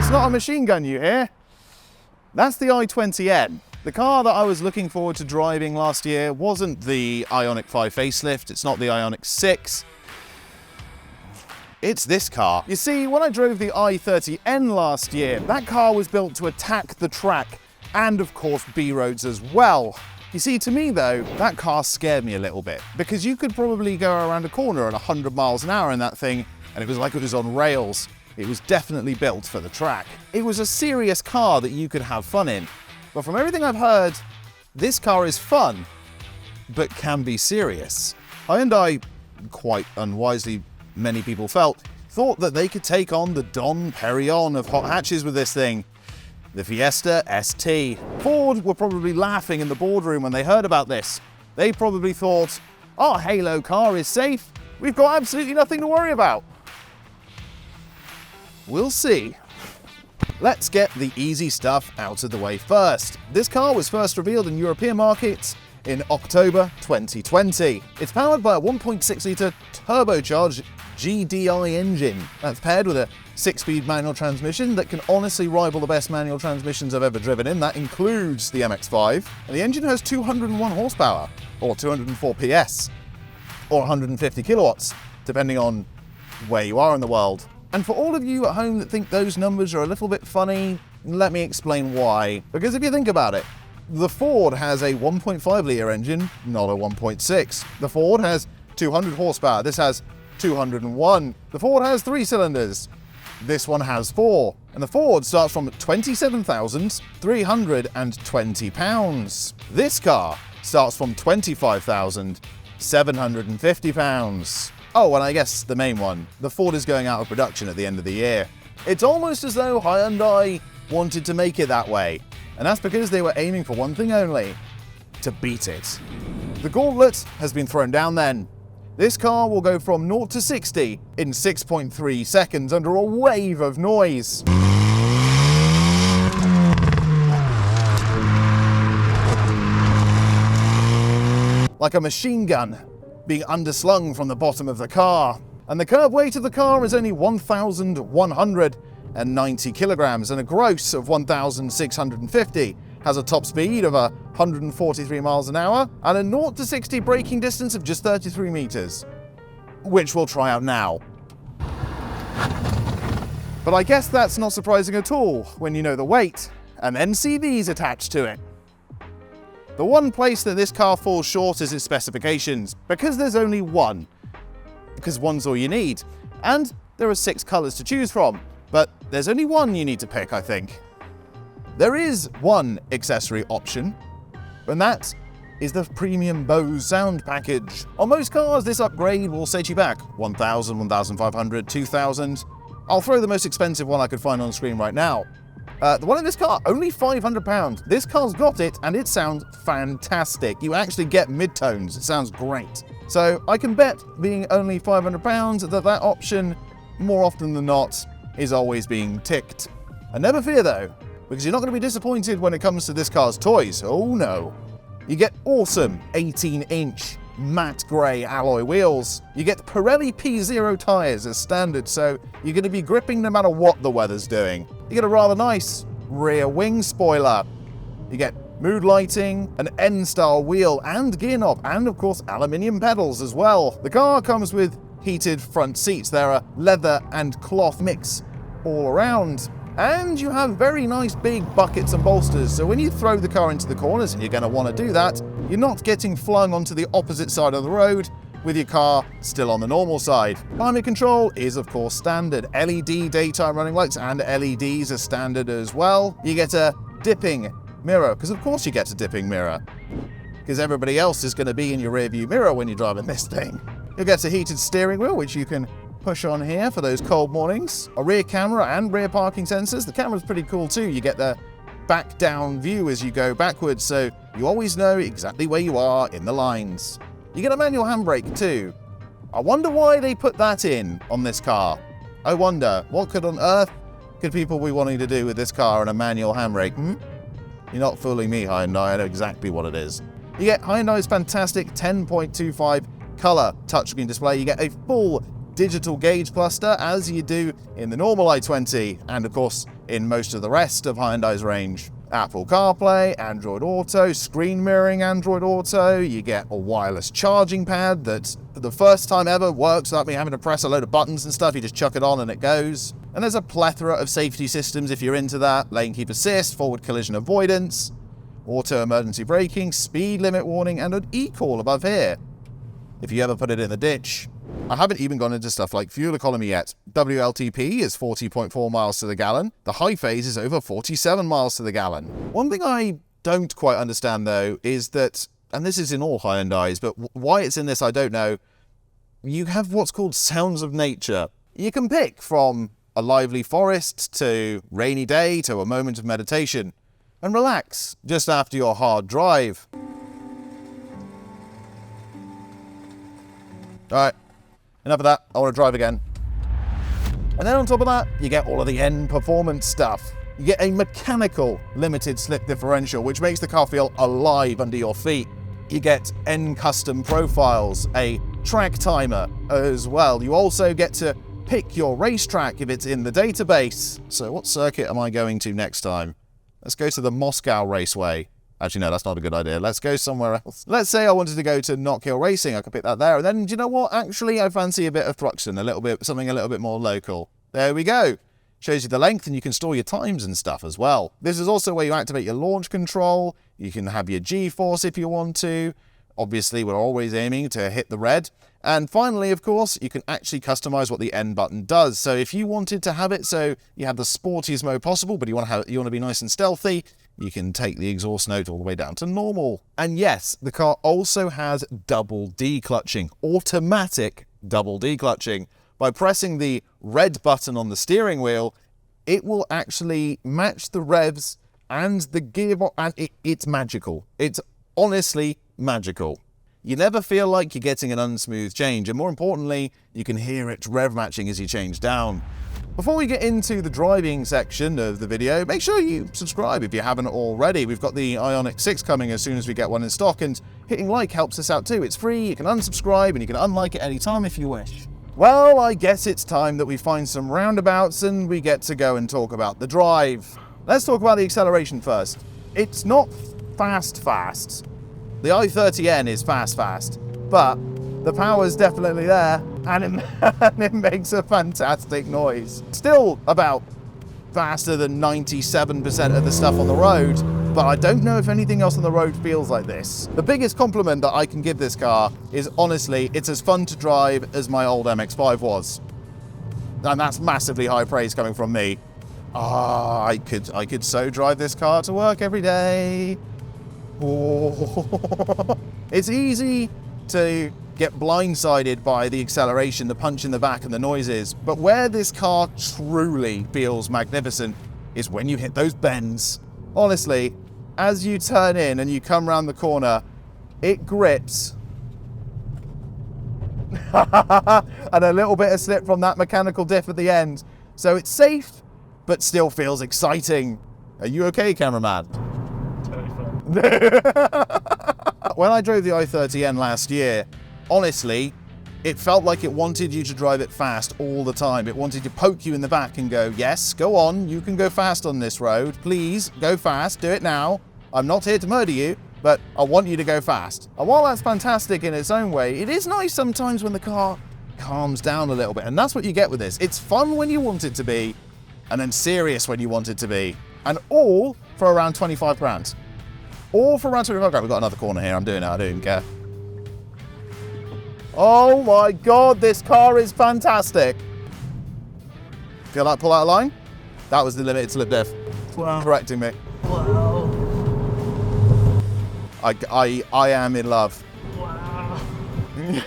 It's not a machine gun, you hear? That's the I20n. The car that I was looking forward to driving last year wasn't the Ioniq 5 facelift, it's not the Ioniq 6. It's this car. You see, when I drove the I30n last year, that car was built to attack the track and, of course, B-roads as well. You see, to me though, that car scared me a little bit because you could probably go around a corner at 100 miles an hour in that thing and it was like it was on rails. It was definitely built for the track. It was a serious car that you could have fun in. But from everything I've heard, this car is fun, but can be serious. Hyundai, quite unwisely, many people thought that they could take on the Dom Perignon of hot hatches with this thing. The Fiesta ST. Ford were probably laughing in the boardroom when they heard about this. They probably thought, our Halo car is safe. We've got absolutely nothing to worry about. We'll see. Let's get the easy stuff out of the way first. This car was first revealed in European markets in October 2020. It's powered by a 1.6-litre turbocharged GDI engine that's paired with a 6-speed manual transmission that can honestly rival the best manual transmissions I've ever driven in. That includes the MX-5. And the engine has 201 horsepower, or 204 PS, or 150 kilowatts, depending on where you are in the world. And for all of you at home that think those numbers are a little bit funny, let me explain why. Because if you think about it, the Ford has a 1.5-litre engine, not a 1.6. The Ford has 200 horsepower. This has 201. The Ford has 3 cylinders. This one has 4. And the Ford starts from £27,320. This car starts from £25,750. Oh, and I guess the main one, the Ford is going out of production at the end of the year. It's almost as though Hyundai wanted to make it that way. And that's because they were aiming for one thing only, to beat it. The gauntlet has been thrown down then. This car will go from 0 to 60 in 6.3 seconds under a wave of noise. Like a machine gun being underslung from the bottom of the car. And the curb weight of the car is only 1,190 kilograms and a gross of 1,650. Has a top speed of 143 miles an hour and a 0 to 60 braking distance of just 33 meters, which we'll try out now. But I guess that's not surprising at all when you know the weight and then see these attached to it. The one place that this car falls short is its specifications, because there's only one. Because one's all you need. And there are 6 colors to choose from, but there's only one you need to pick, I think. There is one accessory option, and that is the premium Bose sound package. On most cars, this upgrade will set you back $1,000, $1,500, $2,000. I'll throw the most expensive one I could find on screen right now. The one in this car, only £500. This car's got it, and it sounds fantastic. You actually get mid-tones. It sounds great. So I can bet, being only £500, that option, more often than not, is always being ticked. And never fear though, because you're not going to be disappointed when it comes to this car's toys. Oh no. You get awesome 18-inch matte grey alloy wheels. You get Pirelli P0 tyres as standard, so you're going to be gripping no matter what the weather's doing. You get a rather nice rear wing spoiler. You get mood lighting, an N-style wheel and gear knob, and of course aluminium pedals as well. The car comes with heated front seats. They're a leather and cloth mix all around. And you have very nice big buckets and bolsters, so when you throw the car into the corners, and you're going to want to do that, you're not getting flung onto the opposite side of the road with your car still on the normal side. Climate control is of course standard. LED daytime running lights and LEDs are standard as well. You get a dipping mirror, because of course you get a dipping mirror, because everybody else is going to be in your rear view mirror when you're driving this thing. You'll get a heated steering wheel, which you can push on here for those cold mornings. A rear camera and rear parking sensors. The camera's pretty cool too. You get the back down view as you go backwards, so you always know exactly where you are in the lines. You get a manual handbrake too. I wonder why they put that in on this car. I wonder, what on earth could people be wanting to do with this car and a manual handbrake? You're not fooling me, Hyundai. I know exactly what it is. You get Hyundai's fantastic 10.25 color touchscreen display. You get a full digital gauge cluster as you do in the normal i20, and of course in most of the rest of Hyundai's range. Apple CarPlay, Android Auto, screen mirroring Android Auto, you get a wireless charging pad that for the first time ever works without me having to press a load of buttons and stuff, you just chuck it on and it goes. And there's a plethora of safety systems if you're into that: lane keep assist, forward collision avoidance, auto emergency braking, speed limit warning, and an e-call above here if you ever put it in the ditch. I haven't even gone into stuff like fuel economy yet. WLTP is 40.4 miles to the gallon. The high phase is over 47 miles to the gallon. One thing I don't quite understand though is that, and this is in all Hyundais, but why it's in this I don't know, you have what's called sounds of nature. You can pick from a lively forest to rainy day to a moment of meditation and relax just after your hard drive. Alright, enough of that, I want to drive again. And then on top of that, you get all of the N performance stuff. You get a mechanical limited slip differential, which makes the car feel alive under your feet. You get N custom profiles, a track timer as well. You also get to pick your racetrack if it's in the database. So what circuit am I going to next time? Let's go to the Moscow Raceway. Actually, no, that's not a good idea. Let's go somewhere else. Let's say I wanted to go to Knock Hill Racing. I could pick that there. And then, do you know what? Actually, I fancy a bit of Thruxton, something a little bit more local. There we go. Shows you the length, and you can store your times and stuff as well. This is also where you activate your launch control. You can have your G-force if you want to. Obviously, we're always aiming to hit the red. And finally, of course, you can actually customize what the N button does. So if you wanted to have it so you have the sportiest mode possible, but you want to be nice and stealthy, you can take the exhaust note all the way down to normal. And yes, the car also has double declutching, automatic double declutching. By pressing the red button on the steering wheel, it will actually match the revs and the gearbox, and it's magical. It's honestly magical. You never feel like you're getting an unsmooth change, and more importantly, you can hear it rev matching as you change down. Before we get into the driving section of the video, make sure you subscribe if you haven't already. We've got the Ioniq 6 coming as soon as we get one in stock, and hitting like helps us out too. It's free, you can unsubscribe, and you can unlike it anytime if you wish. Well, I guess it's time that we find some roundabouts and we get to go and talk about the drive. Let's talk about the acceleration first. It's not fast. The i30n is fast, but the power's definitely there, and it makes a fantastic noise. Still about faster than 97% of the stuff on the road, but I don't know if anything else on the road feels like this. The biggest compliment that I can give this car is, honestly, it's as fun to drive as my old MX-5 was. And that's massively high praise coming from me. I could so drive this car to work every day. Oh. It's easy to get blindsided by the acceleration, the punch in the back and the noises, but where this car truly feels magnificent is when you hit those bends. Honestly, as you turn in and you come around the corner, it grips. And a little bit of slip from that mechanical diff at the end. So it's safe, but still feels exciting. Are you okay, cameraman? When I drove the i30n last year, honestly, it felt like it wanted you to drive it fast all the time. It wanted to poke you in the back and go, yes, go on, you can go fast on this road. Please, go fast, do it now. I'm not here to murder you, but I want you to go fast. And while that's fantastic in its own way, it is nice sometimes when the car calms down a little bit. And that's what you get with this. It's fun when you want it to be, and then serious when you want it to be. And all for around 25 grand. All for around 25 grand. We've got another corner here. I'm doing it. I don't even care. Oh my God, this car is fantastic. Feel like pull out a line? That was the limited slip diff. Wow. Correcting me. Wow. I am in love. Wow.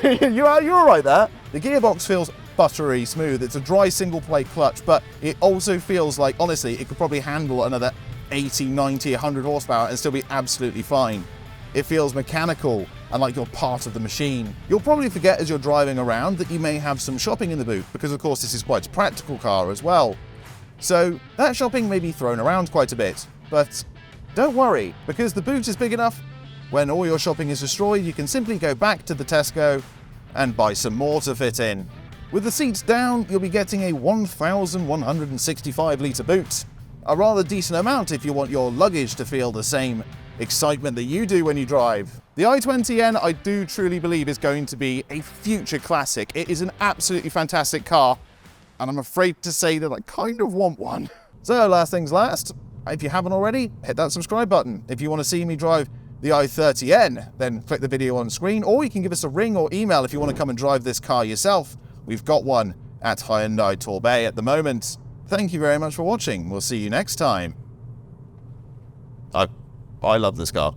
You're all right there. The gearbox feels buttery smooth. It's a dry single plate clutch, but it also feels like, honestly, it could probably handle another 80, 90, 100 horsepower and still be absolutely fine. It feels mechanical and like you're part of the machine. You'll probably forget as you're driving around that you may have some shopping in the boot, because of course this is quite a practical car as well. So that shopping may be thrown around quite a bit, but don't worry, because the boot is big enough. When all your shopping is destroyed, you can simply go back to the Tesco and buy some more to fit in. With the seats down, you'll be getting a 1,165 litre boot. A rather decent amount if you want your luggage to feel the same excitement that you do when you drive. The i20n I do truly believe is going to be a future classic. It is an absolutely fantastic car, and I'm afraid to say that I kind of want one. So last things last, if you haven't already, hit that subscribe button. If you want to see me drive the i30n, then click the video on screen, or you can give us a ring or email if you want to come and drive this car yourself. We've got one at Hyundai Torbay at the moment. Thank you very much for watching. We'll see you next time. I love this car.